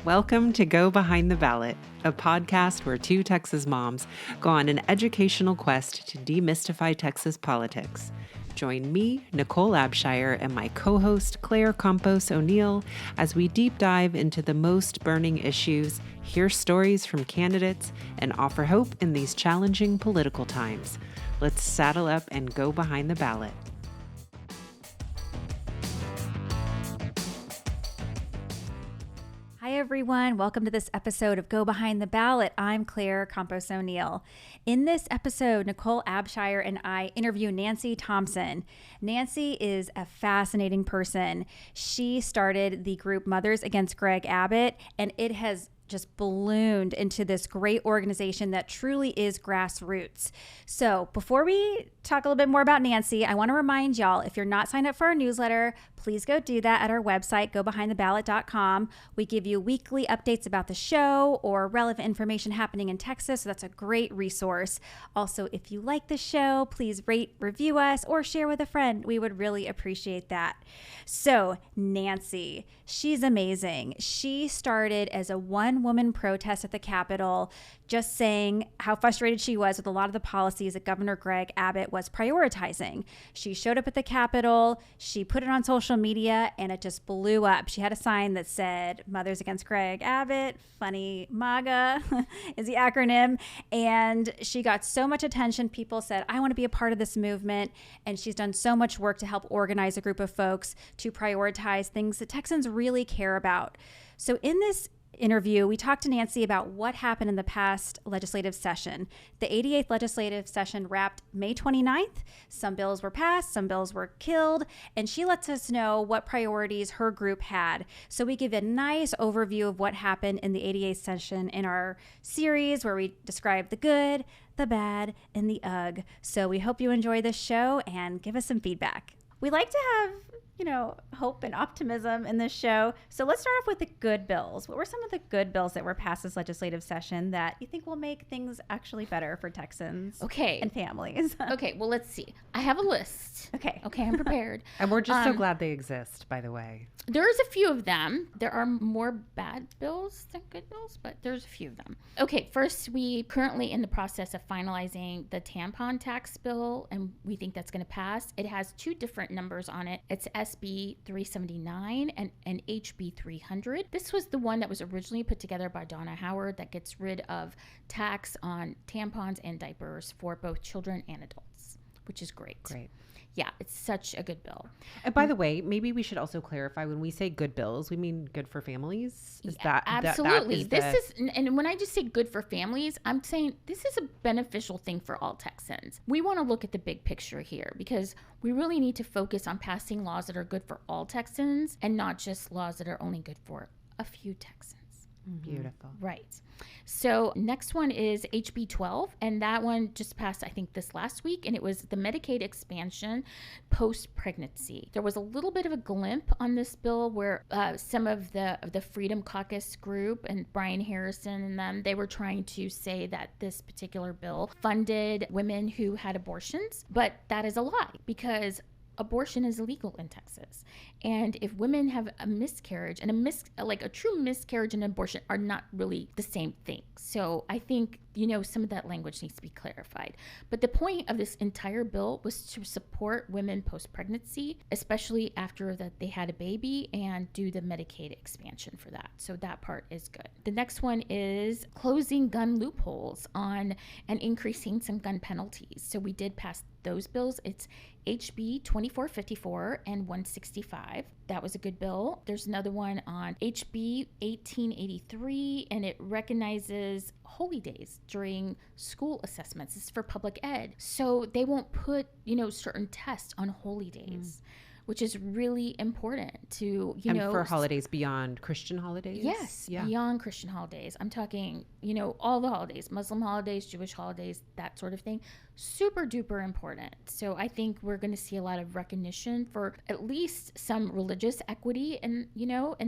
Welcome to Go Behind the Ballot, a podcast where two Texas moms go on an educational quest to demystify Texas politics. Join me, Nicole Abshire, and my co-host Claire Campos O'Neill as we deep dive into the most burning issues, hear stories from candidates, and offer hope in these challenging political times. Let's saddle up and go behind the ballot. Hi, everyone. Welcome to this episode of Go Behind the Ballot. I'm Claire Campos O'Neill. In this episode, Nicole Abshire and I interview Nancy Thompson. Nancy is a fascinating person. She started the group Mothers Against Greg Abbott, and it has just ballooned into this great organization that truly is grassroots. So before we talk a little bit more about Nancy, I want to remind y'all, if you're not signed up for our newsletter, please go do that at our website, gobehindtheballot.com. We give you weekly updates about the show or relevant information happening in Texas, so that's a great resource. Also, if you like the show, please rate, review us, or share with a friend. We would really appreciate that. So Nancy, she's amazing. She started as a one-woman protest at the Capitol, just saying how frustrated she was with a lot of the policies that Governor Greg Abbott was prioritizing. She showed up at the Capitol, she put it on social media, and it just blew up. She had a sign that said, Mothers Against Greg Abbott, funny MAGA is the acronym, and she got so much attention. People said, I want to be a part of this movement, and she's done so much work to help organize a group of folks to prioritize things that Texans really care about. So in this interview, we talked to Nancy about what happened in the past legislative session. The 88th legislative session wrapped May 29th. Some bills were passed, some bills were killed, and she lets us know what priorities her group had. So we give a nice overview of what happened in the 88th session in our series where we describe the good, the bad, and the ugh. So we hope you enjoy this show and give us some feedback. We like to have hope and optimism in this show. So let's start off with the good bills. What were some of the good bills that were passed this legislative session that you think will make things actually better for Texans and families? Okay, well, let's see. I have a list. Okay, I'm prepared. And we're just so glad they exist, by the way. There's a few of them. There are more bad bills than good bills, but there's a few of them. Okay, first, we currently in the process of finalizing the tampon tax bill, and we think that's going to pass. It has two different numbers on it. It's SB 379 and HB 300. This was the one that was originally put together by Donna Howard that gets rid of tax on tampons and diapers for both children and adults, which is great. Yeah, it's such a good bill. And by the way, maybe we should also clarify, when we say good bills, we mean good for families? Is that absolutely. And when I just say good for families, I'm saying this is a beneficial thing for all Texans. We want to look at the big picture here because we really need to focus on passing laws that are good for all Texans and not just laws that are only good for a few Texans. Beautiful. Right. So next one is HB 12, and that one just passed, I think, this last week, and it was the Medicaid expansion post-pregnancy. There was a little bit of a glimpse on this bill where some of the Freedom Caucus group and Brian Harrison and them, they were trying to say that this particular bill funded women who had abortions, but that is a lie because abortion is illegal in Texas. And if women have a miscarriage and a true miscarriage and abortion are not really the same thing. So I think, some of that language needs to be clarified. But the point of this entire bill was to support women post-pregnancy, especially after that they had a baby, and do the Medicaid expansion for that. So that part is good. The next one is closing gun loopholes and increasing some gun penalties. So we did pass those bills. It's HB 2454 and 165. That was a good bill. There's another one on HB 1883, and it recognizes holy days during school assessments. It's for public ed. So they won't put, certain tests on holy days. Which is really important to, and for holidays beyond Christian holidays? Yes, beyond Christian holidays. I'm talking, all the holidays, Muslim holidays, Jewish holidays, that sort of thing. Super duper important. So I think we're going to see a lot of recognition for at least some religious equity in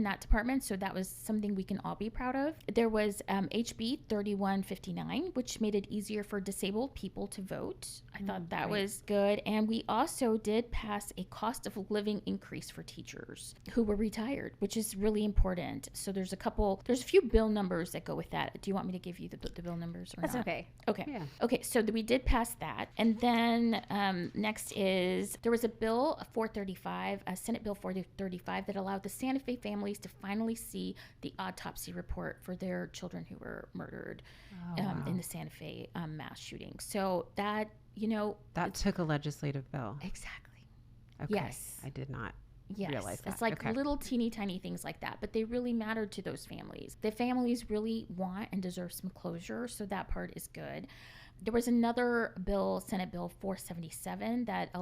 that department. So that was something we can all be proud of. There was HB 3159, which made it easier for disabled people to vote. I thought that was good. And we also did pass a cost of living increase for teachers who were retired, which is really important. So there's a few bill numbers that go with that. Do you want me to give you the bill numbers or That's not? okay. Okay. Yeah. Okay. So we did pass that. And then next is there was a bill, Senate Bill 435, that allowed the Santa Fe families to finally see the autopsy report for their children who were murdered in the Santa Fe mass shooting. So that, That took a legislative bill. Exactly. Okay. Yes. I did not Yes, realize that. it's like little teeny tiny things like that, but they really mattered to those families. The families really want and deserve some closure, so that part is good. There was another bill, Senate Bill 477, that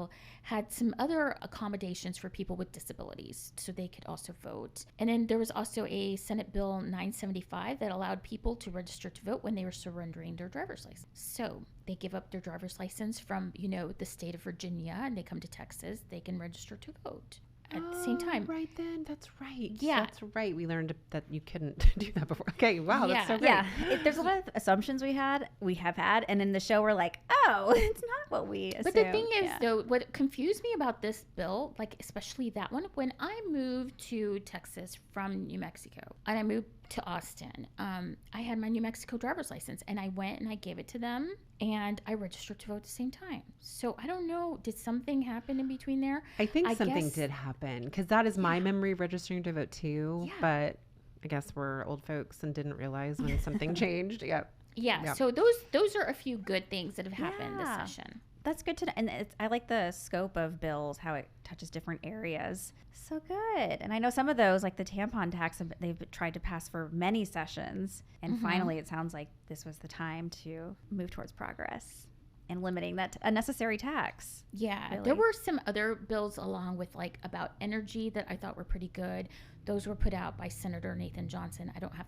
had some other accommodations for people with disabilities, so they could also vote. And then there was also a Senate Bill 975 that allowed people to register to vote when they were surrendering their driver's license. So they give up their driver's license from, the state of Virginia, and they come to Texas, they can register to vote at the same time. Right then. That's right. Yeah. That's right. We learned that you couldn't do that before. Okay. Wow. That's so great. Yeah, there's a lot of assumptions we have had, and in the show we're like, oh, it's not what we assumed. But the thing is, though, what confused me about this bill, like especially that one, when I moved to Texas from New Mexico and I moved to Austin, I had my New Mexico driver's license, and I went and I gave it to them, and I registered to vote at the same time. So I don't know, did something happen in between there? I think something did happen, because that is my memory of registering to vote too. Yeah. But I guess we're old folks and didn't realize when something changed. Yep. Yeah. So those are a few good things that have happened this session. That's good to know. And I like the scope of bills, how it touches different areas. So good. And I know some of those, like the tampon tax, they've tried to pass for many sessions. And finally, it sounds like this was the time to move towards progress and limiting that unnecessary tax. Yeah. Really. There were some other bills along with about energy that I thought were pretty good. Those were put out by Senator Nathan Johnson. I don't have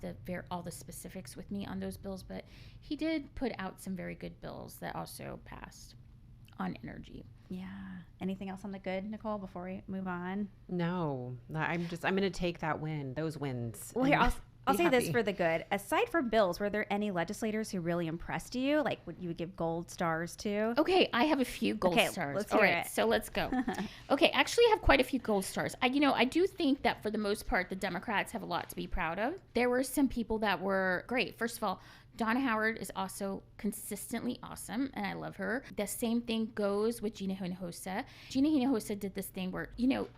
all the specifics with me on those bills, but he did put out some very good bills that also passed on energy. Yeah. Anything else on the good, Nicole, before we move on? No, I'm going to take those wins. Well, here, I'll say this happy. for the good. Aside from bills, were there any legislators who really impressed you? Like, you would give gold stars to? Okay, I have a few gold stars. Let's All hear right, it. so let's go. Okay, actually, I have quite a few gold stars. I do think that for the most part, the Democrats have a lot to be proud of. There were some people that were great. First of all, Donna Howard is also consistently awesome, and I love her. The same thing goes with Gina Hinojosa. Gina Hinojosa did this thing where,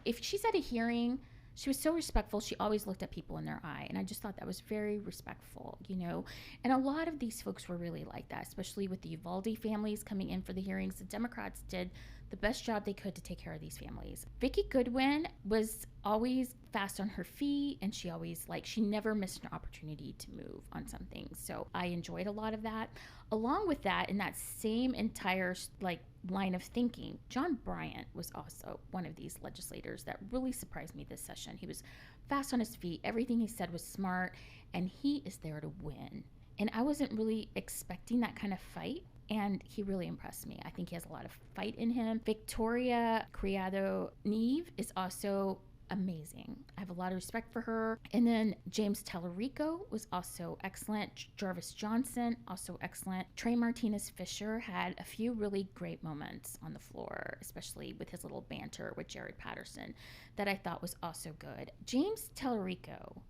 if she's at a hearing, she was so respectful. She always looked at people in their eye, and I just thought that was very respectful, And a lot of these folks were really like that, especially with the Uvalde families coming in for the hearings. The Democrats did the best job they could to take care of these families. Vicki Goodwin was always fast on her feet, and she never missed an opportunity to move on something. So I enjoyed a lot of that. Along with that, in that same entire line of thinking, John Bryant was also one of these legislators that really surprised me this session. He was fast on his feet. Everything he said was smart, and he is there to win. And I wasn't really expecting that kind of fight, and he really impressed me. I think he has a lot of fight in him. Victoria Criado-Neve is also amazing. I have a lot of respect for her. And then James Tallarico was also excellent. Jarvis Johnson, also excellent. Trey Martinez-Fisher had a few really great moments on the floor, especially with his little banter with Jared Patterson, that I thought was also good. James Tallarico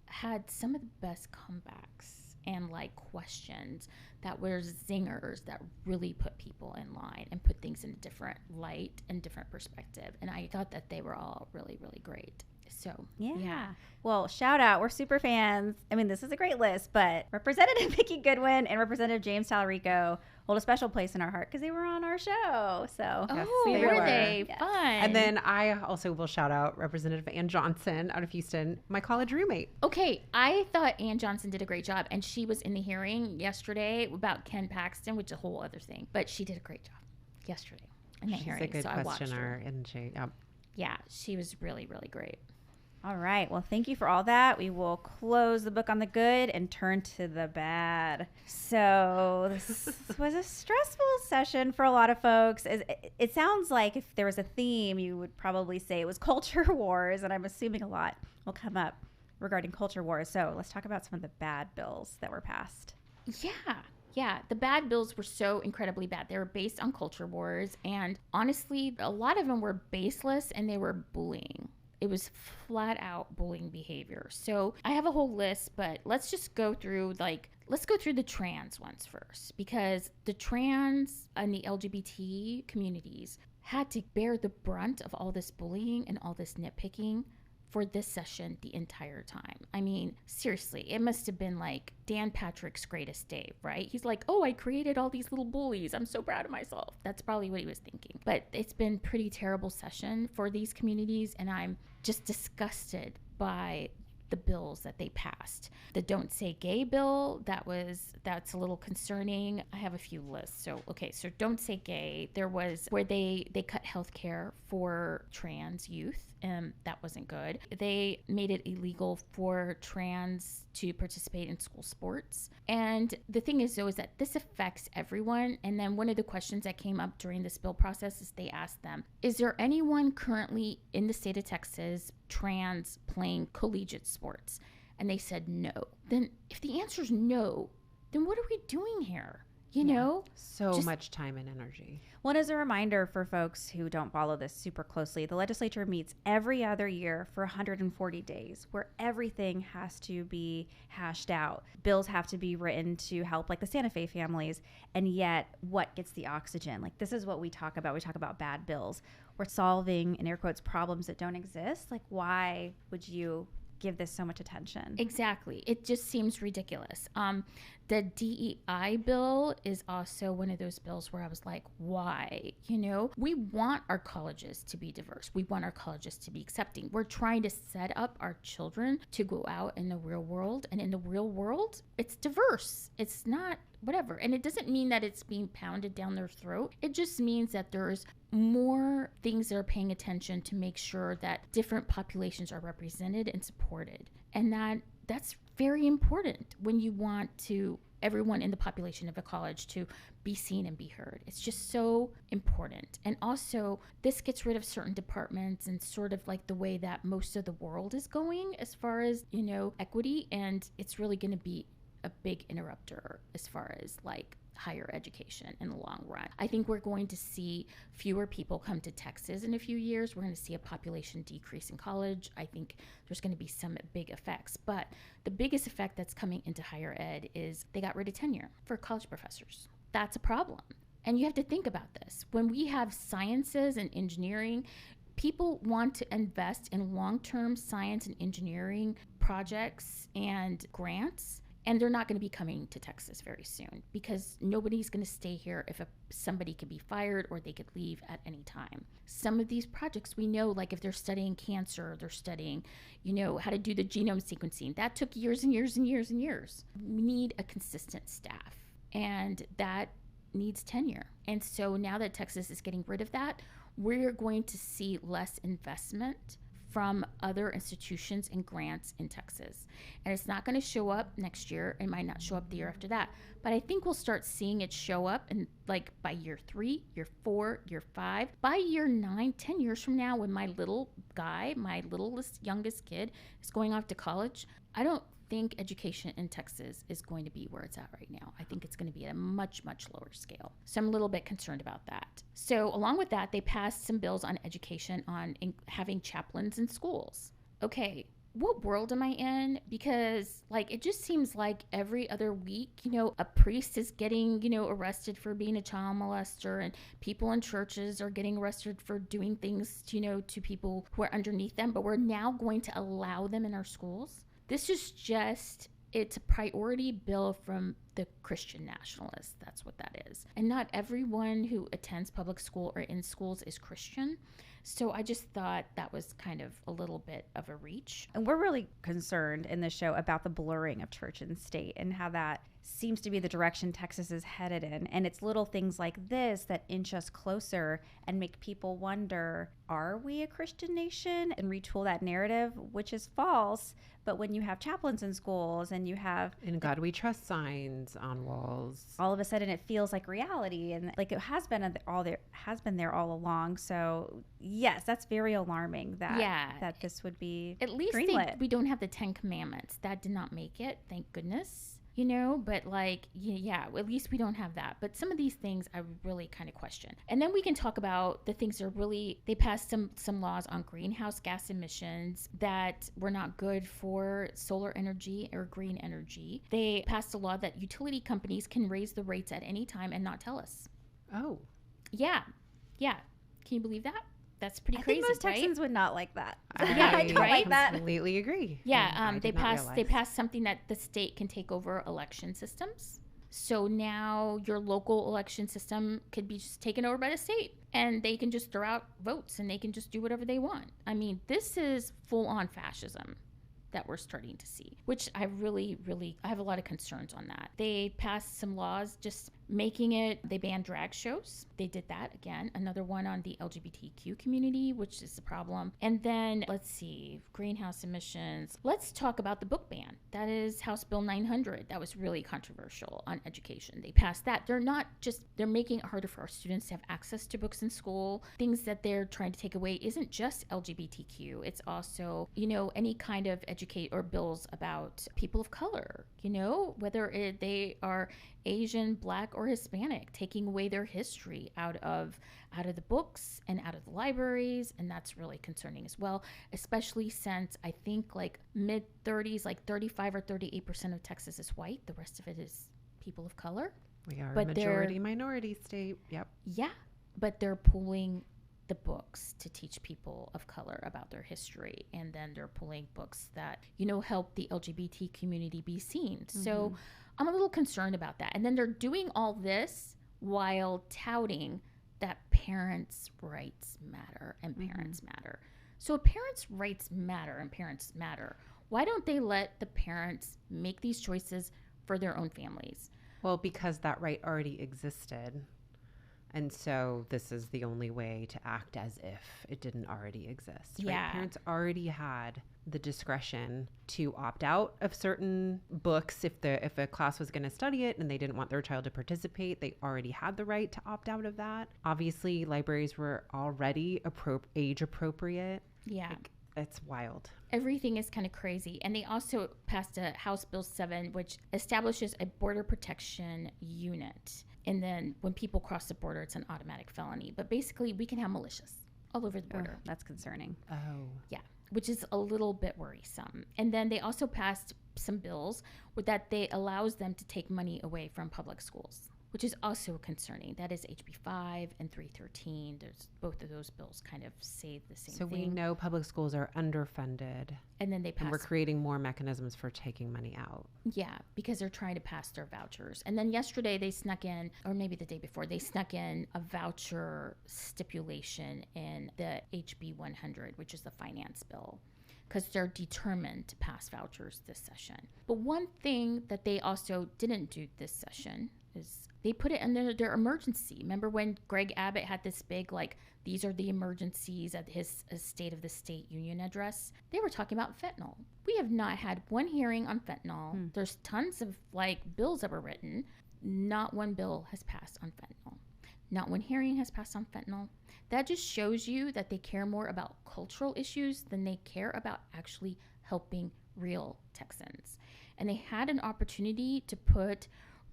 had some of the best comebacks and questions that were zingers that really put people in line and put things in a different light and different perspective. And I thought that they were all really, really great. So, yeah. Well, shout out. We're super fans. I mean, this is a great list, but Representative Vicki Goodwin and Representative James Tallarico hold a special place in our heart because they were on our show. So, were they? Yes. Fun. And then I also will shout out Representative Ann Johnson out of Houston, my college roommate. Okay, I thought Ann Johnson did a great job, and she was in the hearing yesterday about Ken Paxton, which is a whole other thing, but she did a great job yesterday in the hearing. She's a good so questioner, isn't she? Yep. Yeah, she was really, really great. All right. Well, thank you for all that. We will close the book on the good and turn to the bad. So this was a stressful session for a lot of folks. It sounds like if there was a theme, you would probably say it was culture wars, and I'm assuming a lot will come up regarding culture wars. So let's talk about some of the bad bills that were passed. Yeah. Yeah, the bad bills were so incredibly bad. They were based on culture wars, and honestly, a lot of them were baseless and they were bullying. It was flat out bullying behavior. So I have a whole list, but let's just go through the trans ones first, because the trans and the LGBT communities had to bear the brunt of all this bullying and all this nitpicking for this session the entire time. I mean, seriously, it must have been like Dan Patrick's greatest day, right? He's like, oh, I created all these little bullies. I'm so proud of myself. That's probably what he was thinking. But it's been pretty terrible session for these communities, and I'm just disgusted by the bills that they passed. The Don't Say Gay bill, that's a little concerning. I have a few lists. So Don't Say Gay, there was where they cut healthcare for trans youth, and that wasn't good. They made it illegal for trans to participate in school sports. And the thing is, though, is that this affects everyone. And then one of the questions that came up during this bill process is they asked them, is there anyone currently in the state of Texas trans playing collegiate sports? And they said no. Then if the answer is no, then what are we doing here? You know? So much time and energy. Well, as a reminder for folks who don't follow this super closely, the legislature meets every other year for 140 days where everything has to be hashed out. Bills have to be written to help like the Santa Fe families. And yet what gets the oxygen? Like, this is what we talk about. We talk about bad bills. We're solving, in air quotes, problems that don't exist. Like, why would you give this so much attention? Exactly. It just seems ridiculous. The DEI bill is also one of those bills where I was like, why? You know, we want our colleges to be diverse. We want our colleges to be accepting. We're trying to set up our children to go out in the real world. And in the real world, it's diverse. It's not whatever. And it doesn't mean that it's being pounded down their throat. It just means that there's more things that are paying attention to make sure that different populations are represented and supported. And that's very important when you want to everyone in the population of a college to be seen and be heard. It's just so important. And also, this gets rid of certain departments and sort of like the way that most of the world is going as far as, you know, equity. And it's really going to be a big interrupter as far as like higher education in the long run. I think we're going to see fewer people come to Texas in a few years. We're going to see a population decrease in college. I think there's going to be some big effects. But the biggest effect that's coming into higher ed is they got rid of tenure for college professors. That's a problem. And you have to think about this. When we have sciences and engineering, people want to invest in long-term science and engineering projects and grants. And they're not going to be coming to Texas very soon because nobody's going to stay here if somebody could be fired or they could leave at any time. Some of these projects we know, like if they're studying cancer, they're studying, you know, how to do the genome sequencing. That took years and years and years and years. We need a consistent staff, and that needs tenure. And so now that Texas is getting rid of that, we're going to see less investment from other institutions and grants in Texas. And it's not going to show up next year. It might not show up the year after that. But I think we'll start seeing it show up in like by year 3, year 4, year 5, by year 9, 10 years from now, when my little guy, my littlest, youngest kid is going off to college. I don't think education in Texas is going to be where it's at right now. I think it's going to be at a much, much lower scale. So I'm a little bit concerned about that. So along with that, they passed some bills on education, on having chaplains in schools. Okay, what world am I in? Because like, it just seems like every other week, you know, a priest is getting, you know, arrested for being a child molester, and people in churches are getting arrested for doing things, you know, to people who are underneath them, but we're now going to allow them in our schools. This is just, it's a priority bill from the Christian nationalists. That's what that is. And not everyone who attends public school or in schools is Christian. So I just thought that was kind of a little bit of a reach. And we're really concerned in this show about the blurring of church and state and how that seems to be the direction Texas is headed in. And it's little things like this that inch us closer and make people wonder, are we a Christian nation? And retool that narrative, which is false. But when you have chaplains in schools and you have "In God We Trust" signs on walls, all of a sudden it feels like reality, and like it has been there all along. So yes, that's very alarming that this would be at least greenlit. we don't have the 10 Commandments. That did not make it, thank goodness. but like, yeah, at least we don't have that. But some of these things I really kind of question. And then we can talk about the things that are really, they passed some laws on greenhouse gas emissions that were not good for solar energy or green energy. They passed a law that utility companies can raise the rates at any time and not tell us. Oh. Yeah. Can you believe that? That's pretty crazy, I think most right? Texans would not like that. Yeah, I don't like that. Completely agree. Yeah, they passed something that the state can take over election systems. So now your local election system could be just taken over by the state, and they can just throw out votes and they can just do whatever they want. I mean, this is full-on fascism that we're starting to see, which I really, I have a lot of concerns on that. They passed some laws just making it, they banned drag shows. They did that again. Another one on the LGBTQ community, which is a problem. And then let's see, greenhouse emissions. Let's talk about the book ban. That is House Bill 900. That was really controversial on education. They passed that. They're making it harder for our students to have access to books in school. Things that they're trying to take away isn't just LGBTQ. It's also, any kind of educate or bills about people of color, whether they are Asian, Black, or Hispanic, taking away their history out of the books and out of the libraries. And that's really concerning as well, especially since I think like mid-30s, like 35 or 38% of Texas is white. The rest of it is people of color. We are a majority minority state. Yep. Yeah, but they're pulling the books to teach people of color about their history, and then they're pulling books that help the LGBT community be seen. Mm-hmm. So I'm a little concerned about that. And then they're doing all this while touting that parents' rights matter and parents matter. So if parents' rights matter and parents matter, why don't they let the parents make these choices for their own families? Well, because that right already existed. And so this is the only way to act as if it didn't already exist. Right? Yeah. Parents already had the discretion to opt out of certain books if a class was going to study it and they didn't want their child to participate. They already had the right to opt out of that. Obviously, libraries were already age appropriate. Yeah. It's wild. Everything is kind of crazy. And they also passed a House Bill 7, which establishes a border protection unit. And then when people cross the border, it's an automatic felony. But basically, we can have militias all over the border. Oh, that's concerning. Oh. Yeah, which is a little bit worrisome. And then they also passed some bills that they allows them to take money away from public schools, which is also concerning. That is HB 5 and 313. There's both of those bills kind of say the same thing. So we know public schools are underfunded. And then they passed. And we're creating more mechanisms for taking money out. Yeah, because they're trying to pass their vouchers. And then yesterday they snuck in, or maybe the day before, they snuck in a voucher stipulation in the HB 100, which is the finance bill, because they're determined to pass vouchers this session. But one thing that they also didn't do this session is they put it under their emergency. Remember when Greg Abbott had this big, these are the emergencies at his State of the State Union address? They were talking about fentanyl. We have not had one hearing on fentanyl. There's tons of bills that were written. Not one bill has passed on fentanyl. Not one hearing has passed on fentanyl. That just shows you that they care more about cultural issues than they care about actually helping real Texans. And they had an opportunity to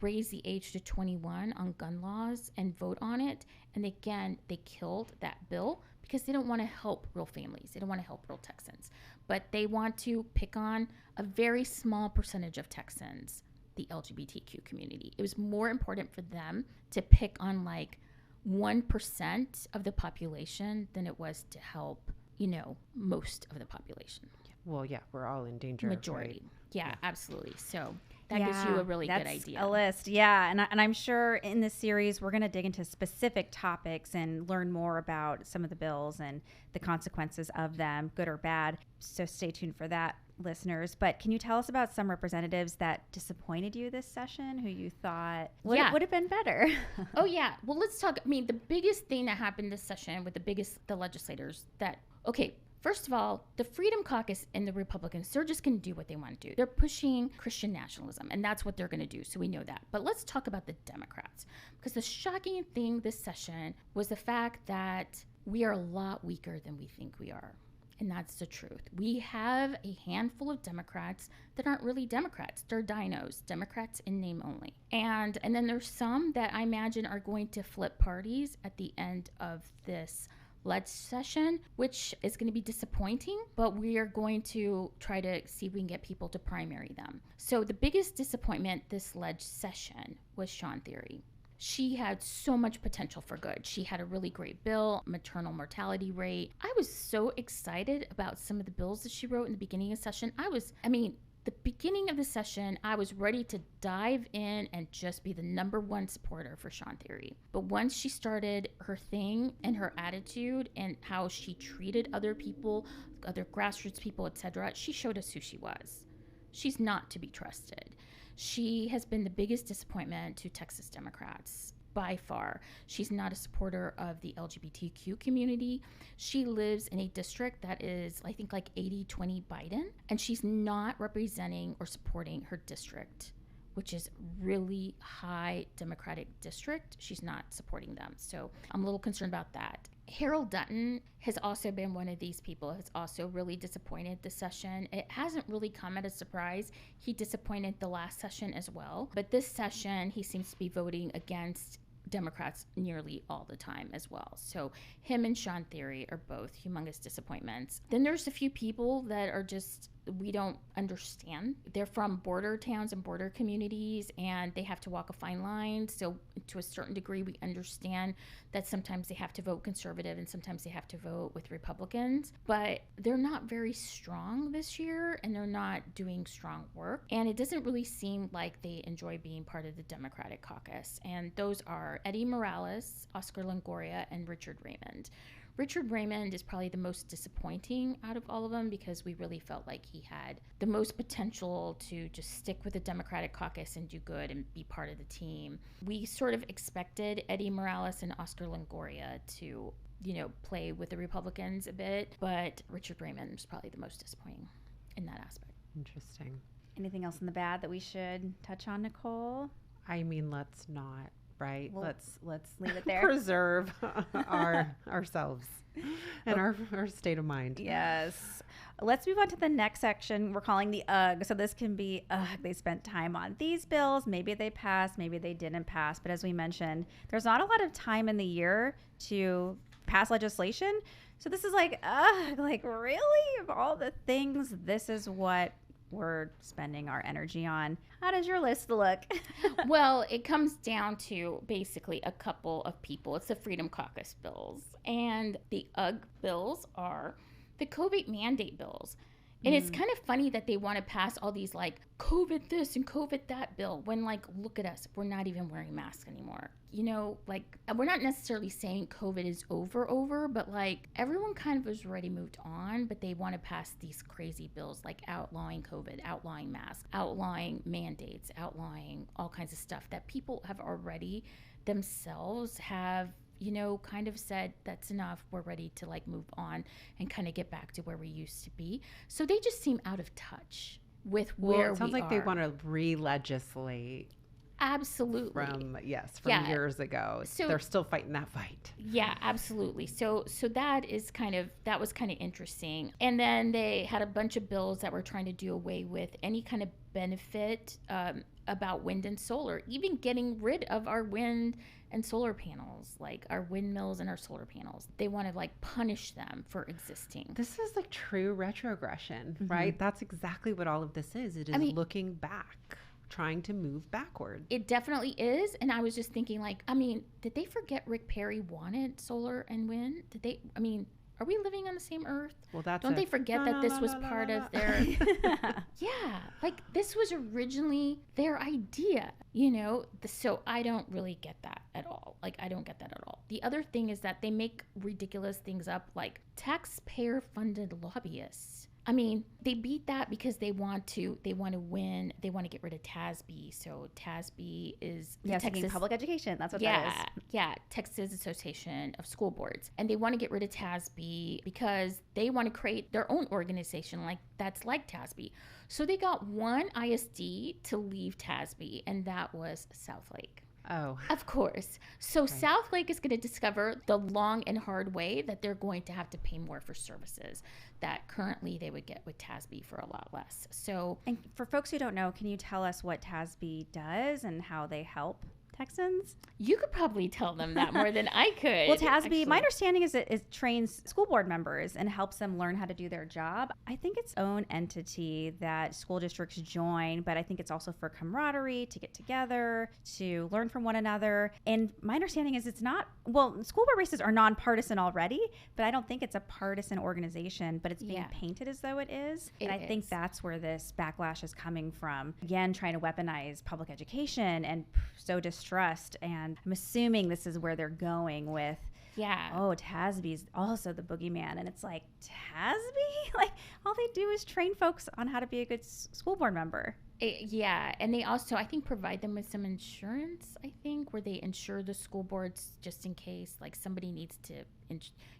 raise the age to 21 on gun laws and vote on it. And again, they killed that bill because they don't want to help real families. They don't want to help real Texans. But they want to pick on a very small percentage of Texans, the LGBTQ community. It was more important for them to pick on 1% of the population than it was to help, most of the population. Well, yeah, we're all in danger. Majority. Right? Yeah, absolutely. So that gives you a really good idea. A list. Yeah. And I'm sure in this series, we're going to dig into specific topics and learn more about some of the bills and the consequences of them, good or bad. So stay tuned for that, listeners. But can you tell us about some representatives that disappointed you this session, who you thought would have been better? Oh, yeah. Well, let's talk. I mean, the biggest thing that happened this session with the legislators first of all, the Freedom Caucus and the Republicans, they're just going to do what they want to do. They're pushing Christian nationalism, and that's what they're going to do, so we know that. But let's talk about the Democrats, because the shocking thing this session was the fact that we are a lot weaker than we think we are. And that's the truth. We have a handful of Democrats that aren't really Democrats. They're dinos, Democrats in name only. And then there's some that I imagine are going to flip parties at the end of this Lege session, which is going to be disappointing, but we are going to try to see if we can get people to primary them. So the biggest disappointment this Lege session was Sean Theory. She had so much potential for good. She had a really great bill, maternal mortality rate. I was so excited about some of the bills that she wrote in the beginning of the session. The beginning of the session, I was ready to dive in and just be the number one supporter for Sean Theory. But once she started her thing and her attitude and how she treated other people, other grassroots people, etc., she showed us who she was. She's not to be trusted. She has been the biggest disappointment to Texas Democrats by far. She's not a supporter of the LGBTQ community. She lives in a district that is, I think, like 80-20 Biden, and she's not representing or supporting her district, which is really high Democratic district. She's not supporting them. So I'm a little concerned about that. Harold Dutton has also been one of these people, has also really disappointed this session. It hasn't really come at a surprise. He disappointed the last session as well. But this session, he seems to be voting against Democrats nearly all the time as well. So him and Sean Theory are both humongous disappointments. Then there's a few people that are just, we don't understand. They're from border towns and border communities, and they have to walk a fine line. So to a certain degree, we understand that sometimes they have to vote conservative and sometimes they have to vote with Republicans. But they're not very strong this year, and they're not doing strong work. And it doesn't really seem like they enjoy being part of the Democratic caucus. And those are Eddie Morales, Oscar Longoria, and Richard Raymond. Richard Raymond is probably the most disappointing out of all of them because we really felt like he had the most potential to just stick with the Democratic caucus and do good and be part of the team. We sort of expected Eddie Morales and Oscar Longoria to, play with the Republicans a bit, but Richard Raymond was probably the most disappointing in that aspect. Interesting. Anything else in the bad that we should touch on, Nicole? I mean, let's not. Right. Well, let's leave it there. Preserve ourselves and our state of mind. Yes. Let's move on to the next section. We're calling the UGG. So this can be, they spent time on these bills. Maybe they passed, maybe they didn't pass. But as we mentioned, there's not a lot of time in the year to pass legislation. So this is like really? Of all the things, this is what we're spending our energy on. How does your list look? Well, it comes down to basically a couple of people. It's the Freedom Caucus bills. And the UGG bills are the COVID mandate bills. And it's kind of funny that they want to pass all these like COVID this and COVID that bill when look at us, we're not even wearing masks anymore. We're not necessarily saying COVID is over, but everyone kind of has already moved on, but they want to pass these crazy bills like outlawing COVID, outlawing masks, outlawing mandates, outlawing all kinds of stuff that people have already themselves have kind of said that's enough. We're ready to move on and kind of get back to where we used to be. So they just seem out of touch with where we are. It sounds like they want to re-legislate. Absolutely. From years ago. So they're still fighting that fight. Yeah, absolutely. So that was kind of interesting. And then they had a bunch of bills that were trying to do away with any kind of benefit about wind and solar, even getting rid of our wind and solar panels, like our windmills and our solar panels. They want to punish them for existing. This is true retrogression, right? That's exactly what all of this is. It is looking back, trying to move backward. It definitely is. And I was just thinking did they forget Rick Perry wanted solar and wind? Are we living on the same earth? Well, don't they forget that this was part of their... Yeah, this was originally their idea, So I don't really get that at all. I don't get that at all. The other thing is that they make ridiculous things up like taxpayer-funded lobbyists. They beat that because they want to win. They want to get rid of TASB. So TASB is Texas Public Education. That's what that is. Yeah, Texas Association of School Boards. And they want to get rid of TASB because they want to create their own organization that's like TASB. So they got one ISD to leave TASB, and that was Southlake. Oh. Of course. So South Lake is going to discover the long and hard way that they're going to have to pay more for services that currently they would get with TASB for a lot less. So, And for folks who don't know, can you tell us what TASB does and how they help Texans? you could probably tell them that more than I could. Well, TASB, actually. my understanding is it trains school board members and helps them learn how to do their job. I think it's own entity that school districts join, but I think it's also for camaraderie, to get together, to learn from one another. And my understanding is it's not, well, school board races are nonpartisan already, but I don't think it's a partisan organization, but it's being painted as though it is. It and I think is. that's where this backlash is coming from. Again, trying to weaponize public education and sow distrust. And I'm assuming this is where they're going with, oh, TASB's also the boogeyman. And it's like, TASB? Like, all they do is train folks on how to be a good school board member. And they also, I think, provide them with some insurance, I think, where they insure the school boards just in case, like, somebody needs to,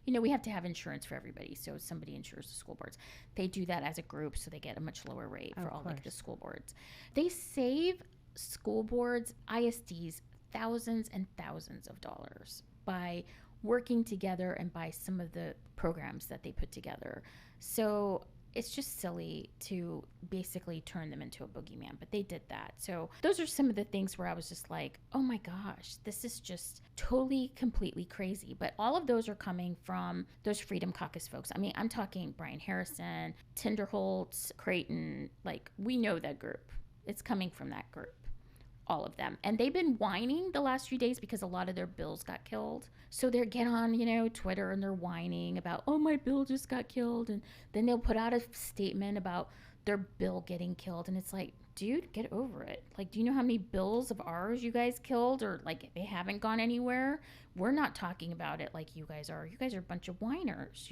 we have to have insurance for everybody, so somebody insures the school boards. They do that as a group, so they get a much lower rate for all, like, the school boards. They save school boards, ISDs, thousands and thousands of dollars by working together and by some of the programs that they put together. So it's just silly to basically turn them into a boogeyman, but they did that. So those are some of the things where I was just like, oh my gosh, this is just totally, completely crazy. But all of those are coming from those Freedom Caucus folks. I mean, I'm talking Brian Harrison, Tinderholtz, Creighton, like, we know that group. It's coming from that group. All of them. And they've been whining the last few days because a lot of their bills got killed. So they get on, Twitter and they're whining about, oh, my bill just got killed. And then they'll put out a statement about their bill getting killed. And it's like, dude, get over it. Like, do you know how many bills of ours you guys killed, or like they haven't gone anywhere? We're not talking about it like you guys are. You guys are a bunch of whiners,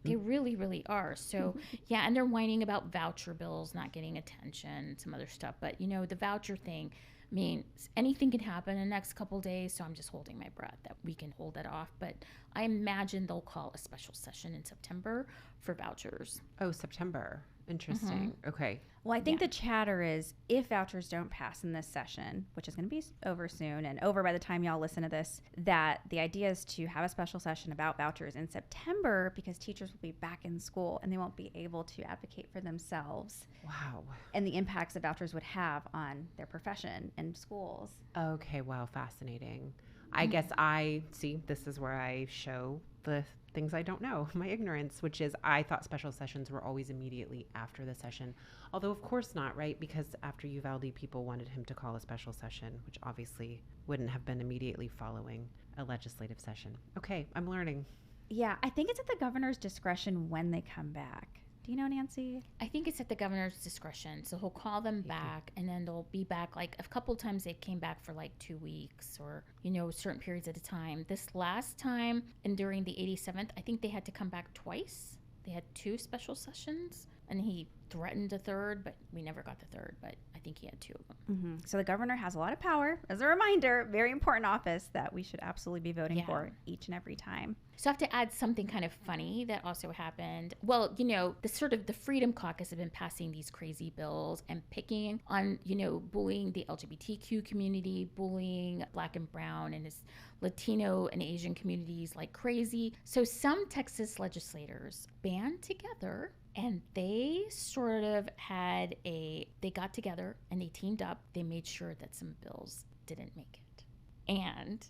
They really, really are. So, yeah, and they're whining about voucher bills not getting attention and some other stuff. But, the voucher thing, I mean, anything can happen in the next couple of days, so I'm just holding my breath that we can hold that off. But I imagine they'll call a special session in September for vouchers. Oh, September. Interesting. Okay. Well, I think the chatter is, if vouchers don't pass in this session, which is going to be over soon and over by the time y'all listen to this, that the idea is to have a special session about vouchers in September because teachers will be back in school and they won't be able to advocate for themselves. Wow. And the impacts that vouchers would have on their profession and schools. Okay. Wow. Fascinating. I guess this is where I show the things I don't know, my ignorance, which is I thought special sessions were always immediately after the session. Although, of course not, right? Because after Uvalde, people wanted him to call a special session, which obviously wouldn't have been immediately following a legislative session. Okay, I'm learning. Yeah, I think it's at the governor's discretion when they come back. Do you know, Nancy? I think it's at the governor's discretion. So he'll call them back, and then they'll be back. Like, a couple of times they came back for like 2 weeks or, certain periods at a time. This last time, and during the 87th, I think they had to come back twice. They had 2 special sessions, and he threatened a third, but we never got the third. But I think he had 2 of them. Mm-hmm. So the governor has a lot of power. As a reminder, very important office that we should absolutely be voting for each and every time. So I have to add something kind of funny that also happened. Well, the Freedom Caucus have been passing these crazy bills and picking on, bullying the LGBTQ community, bullying Black and Brown and his Latino and Asian communities like crazy. So some Texas legislators band together and they sort of they got together and they teamed up. They made sure that some bills didn't make it. And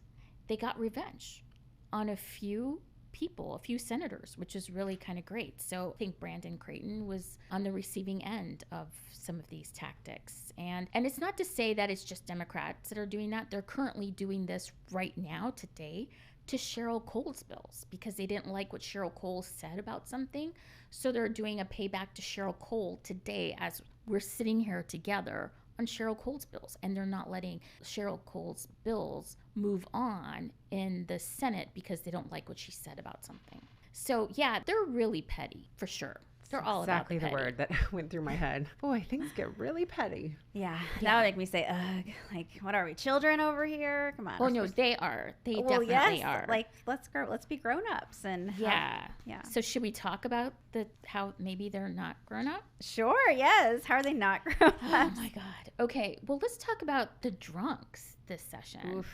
they got revenge on a few people, a few senators, which is really kind of great. So I think Brandon Creighton was on the receiving end of some of these tactics. And it's not to say that it's just Democrats that are doing that. They're currently doing this right now, today, to Cheryl Cole's bills because they didn't like what Cheryl Cole said about something. So they're doing a payback to Cheryl Cole today as we're sitting here together on Cheryl Cole's bills, and they're not letting Cheryl Cole's bills move on in the Senate because they don't like what she said about something. So yeah, they're really petty for sure. They're all exactly about the word that went through my head. Boy, things get really petty. Yeah, that would make me say, ugh, like, what are we, children over here? Come on. Well, no, they are. They definitely are. Like, let's be grown-ups. And yeah. So should we talk about how maybe they're not grown up? Sure, yes. How are they not grown up? Oh my God. Okay, well, let's talk about the drunks. this session.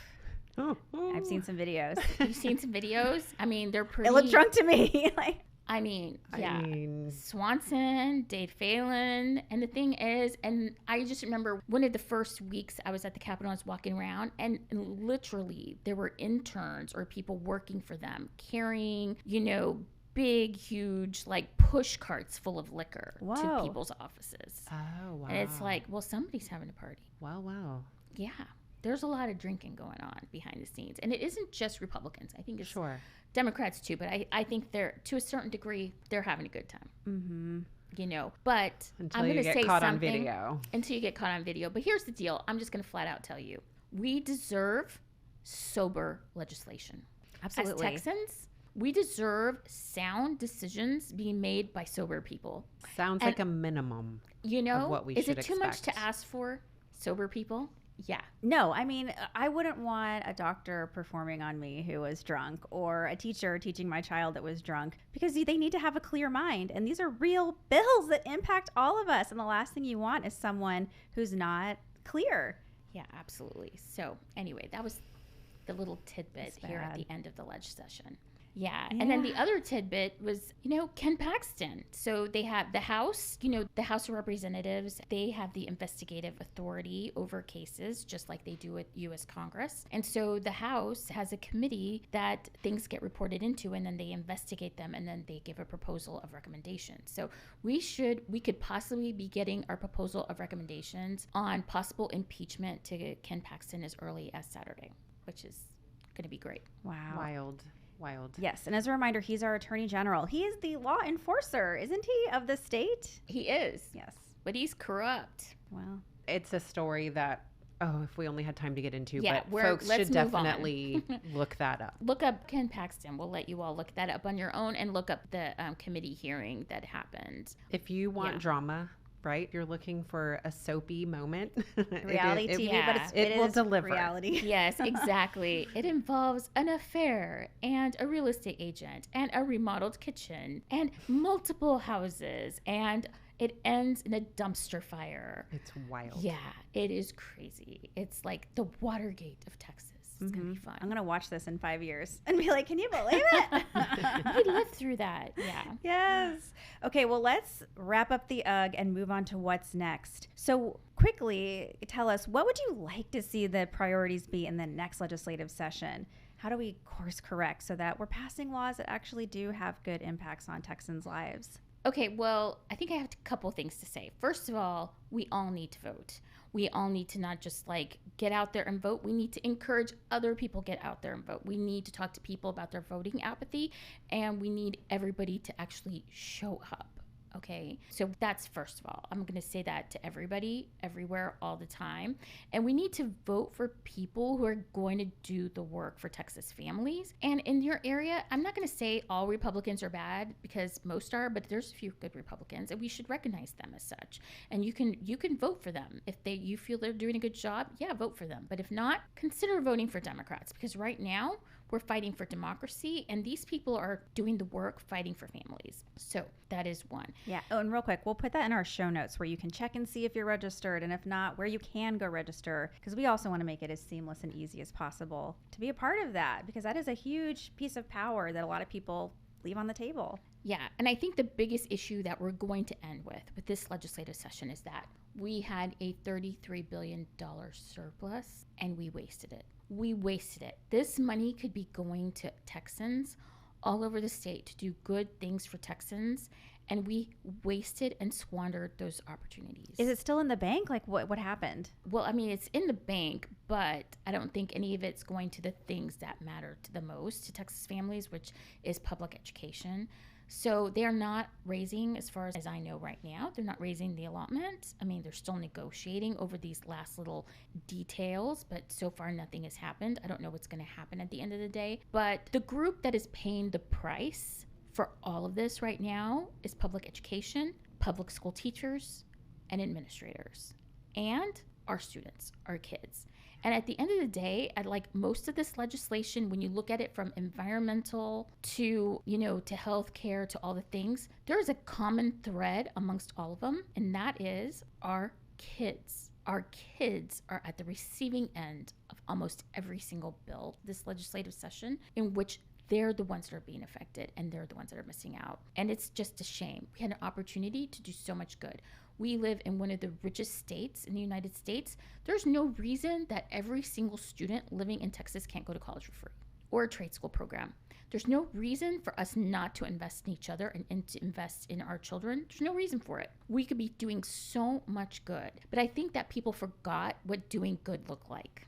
Oof. I've seen some videos. You've seen some videos? I mean, they're pretty. It looked drunk to me. I mean, Swanson, Dave Phelan. And the thing is, and I just remember one of the first weeks I was at the Capitol, I was walking around, and literally there were interns or people working for them carrying, big, huge, push carts full of liquor to people's offices. Oh, wow. And it's like, well, somebody's having a party. Wow. Yeah. There's a lot of drinking going on behind the scenes. And it isn't just Republicans. I think it's Democrats too. But I think they're, to a certain degree, they're having a good time. Mm-hmm. But until I'm going to say caught something. On video. Until you get caught on video. But here's the deal. I'm just going to flat out tell you. We deserve sober legislation. Absolutely. As Texans, we deserve sound decisions being made by sober people. Sounds like a minimum of what we should expect. Is it too much to ask for sober people? Yeah. No, I mean, I wouldn't want a doctor performing on me who was drunk, or a teacher teaching my child that was drunk, because they need to have a clear mind. And these are real bills that impact all of us. And the last thing you want is someone who's not clear. Yeah, absolutely. So anyway, that was the little tidbit here at the end of the Lege session. Yeah. And then the other tidbit was, Ken Paxton. So they have the House, the House of Representatives, they have the investigative authority over cases, just like they do with U.S. Congress. And so the House has a committee that things get reported into, and then they investigate them, and then they give a proposal of recommendations. So we could possibly be getting our proposal of recommendations on possible impeachment to Ken Paxton as early as Saturday, which is going to be great. Wow. Wild. Yes. And as a reminder, he's our attorney general. He is the law enforcer, isn't he, of the state? He is. Yes. But he's corrupt. Well, it's a story that, if we only had time to get into, but folks should definitely look that up. Look up Ken Paxton. We'll let you all look that up on your own, and look up the committee hearing that happened. If you want drama, right? You're looking for a soapy moment. Reality TV, but it will deliver. Reality. Yes, exactly. It involves an affair and a real estate agent and a remodeled kitchen and multiple houses, and it ends in a dumpster fire. It's wild. Yeah, it is crazy. It's like the Watergate of Texas. It's going to be fun. I'm going to watch this in 5 years and be like, can you believe it? We lived through that. Yeah. Yes. Okay, well, let's wrap up the UGG and move on to what's next. So quickly, tell us, what would you like to see the priorities be in the next legislative session? How do we course correct so that we're passing laws that actually do have good impacts on Texans' lives? Okay, well, I think I have a couple things to say. First of all, we all need to vote. We all need to not just get out there and vote. We need to encourage other people get out there and vote. We need to talk to people about their voting apathy, and we need everybody to actually show up. Okay, so that's first of all. I'm going to say that to everybody, everywhere, all the time. And we need to vote for people who are going to do the work for Texas families. And in your area, I'm not going to say all Republicans are bad, because most are, but there's a few good Republicans, and we should recognize them as such. And you can vote for them. If you feel they're doing a good job, vote for them. But if not, consider voting for Democrats, because right now we're fighting for democracy, and these people are doing the work fighting for families. So that is one. Yeah. Oh, and real quick, we'll put that in our show notes where you can check and see if you're registered, and if not, where you can go register, because we also want to make it as seamless and easy as possible to be a part of that, because that is a huge piece of power that a lot of people leave on the table. Yeah, and I think the biggest issue that we're going to end with this legislative session is that we had a $33 billion surplus, and we wasted it. We wasted it. This money could be going to Texans all over the state to do good things for Texans, and we wasted and squandered those opportunities. Is it still in the bank? What happened? Well, I mean, it's in the bank, but I don't think any of it's going to the things that matter to the most to Texas families, which is public education. So they're not raising, as far as I know right now, they're not raising the allotment. I mean, they're still negotiating over these last little details, but so far nothing has happened. I don't know what's going to happen at the end of the day. But the group that is paying the price for all of this right now is public education, public school teachers, and administrators, and our students, our kids. And at the end of the day, I'd like most of this legislation, when you look at it from environmental to, to healthcare, to all the things, there is a common thread amongst all of them, and that is our kids. Our kids are at the receiving end of almost every single bill this legislative session in which they're the ones that are being affected and they're the ones that are missing out. And it's just a shame. We had an opportunity to do so much good. We live in one of the richest states in the United States. There's no reason that every single student living in Texas can't go to college for free or a trade school program. There's no reason for us not to invest in each other and to invest in our children. There's no reason for it. We could be doing so much good. But I think that people forgot what doing good looked like.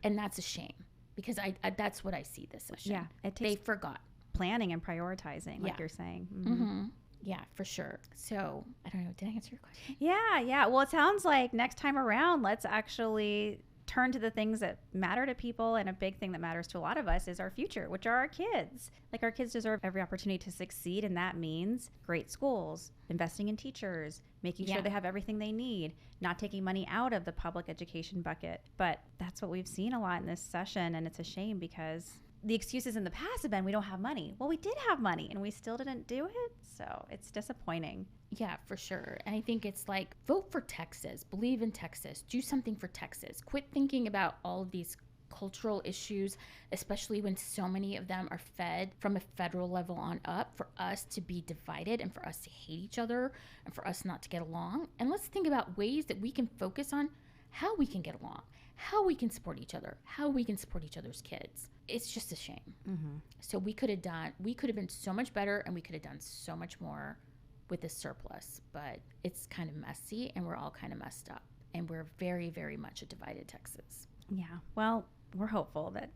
And that's a shame. Because I that's what I see this session. Yeah, they forgot. Planning and prioritizing, like you're saying. Yeah, for sure. So, I don't know. Did I answer your question? Yeah. Well, it sounds like next time around, let's actually turn to the things that matter to people. And a big thing that matters to a lot of us is our future, which are our kids. Like, our kids deserve every opportunity to succeed. And that means great schools, investing in teachers, making sure they have everything they need, not taking money out of the public education bucket. But that's what we've seen a lot in this session. And it's a shame because the excuses in the past have been we don't have money. Well, we did have money and we still didn't do it. So it's disappointing. Yeah, for sure. And I think it's like, vote for Texas, believe in Texas, do something for Texas. Quit thinking about all of these cultural issues, especially when so many of them are fed from a federal level on up, for us to be divided and for us to hate each other and for us not to get along. And let's think about ways that we can focus on how we can get along, how we can support each other, how we can support each other's kids. It's just a shame. So we could have been so much better, and we could have done so much more with this surplus, but it's kind of messy and we're all kind of messed up, and we're very, very much a divided Texas. Yeah. Well, we're hopeful that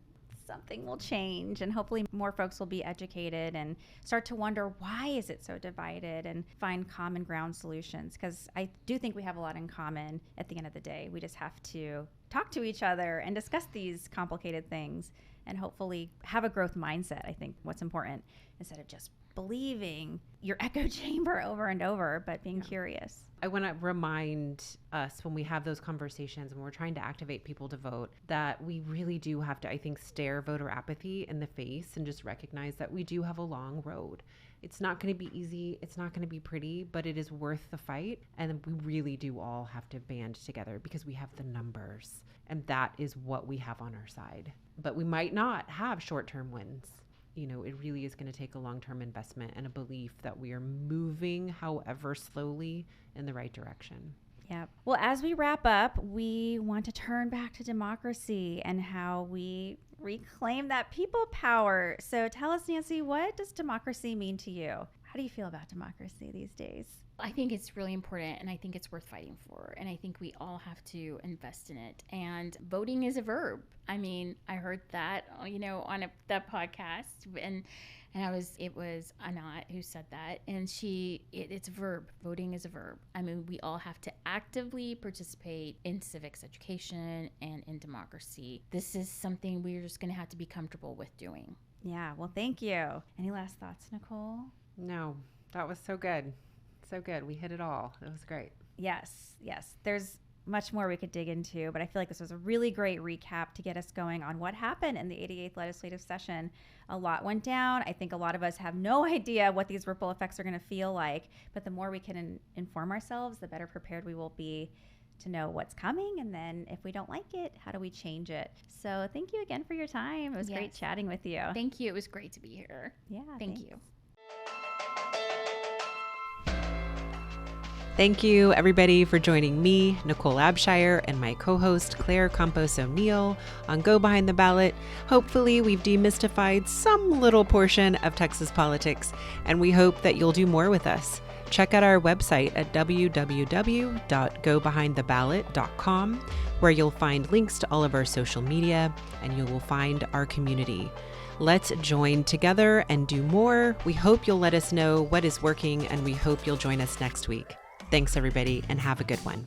something will change, and hopefully more folks will be educated and start to wonder, why is it so divided, and find common ground solutions. Because I do think we have a lot in common at the end of the day. We just have to talk to each other and discuss these complicated things and hopefully have a growth mindset. I think what's important, instead of just believing your echo chamber over and over, but being curious. I want to remind us, when we have those conversations and we're trying to activate people to vote, that we really do have to, I think, stare voter apathy in the face and just recognize that we do have a long road. It's not going to be easy. It's not going to be pretty, but it is worth the fight. And we really do all have to band together because we have the numbers, and that is what we have on our side. But we might not have short-term wins. You know, it really is going to take a long-term investment and a belief that we are moving, however slowly, in the right direction. Yeah. Well, as we wrap up, we want to turn back to democracy and how we reclaim that people power. So tell us, Nancy, what does democracy mean to you? How do you feel about democracy these days? I think it's really important, and I think it's worth fighting for, and I think we all have to invest in it. And voting is a verb. I mean, I heard that, on that podcast, and it was Anat who said that, and it's a verb. Voting is a verb. I mean, we all have to actively participate in civics education and in democracy. This is something we're just going to have to be comfortable with doing. Yeah. Well, thank you. Any last thoughts, Nicole? No, that was so good. So good. We hit it all. It was great. Yes. There's much more we could dig into, but I feel like this was a really great recap to get us going on what happened in the 88th legislative session. A lot went down. I think a lot of us have no idea what these ripple effects are going to feel like, but the more we can inform ourselves, the better prepared we will be to know what's coming. And then if we don't like it, how do we change it? So thank you again for your time. It was great chatting with you. Thank you. It was great to be here. Yeah. Thank you. Thank you, everybody, for joining me, Nicole Abshire, and my co-host, Claire Campos O'Neill, on Go Behind the Ballot. Hopefully, we've demystified some little portion of Texas politics, and we hope that you'll do more with us. Check out our website at www.gobehindtheballot.com, where you'll find links to all of our social media, and you will find our community. Let's join together and do more. We hope you'll let us know what is working, and we hope you'll join us next week. Thanks, everybody, and have a good one.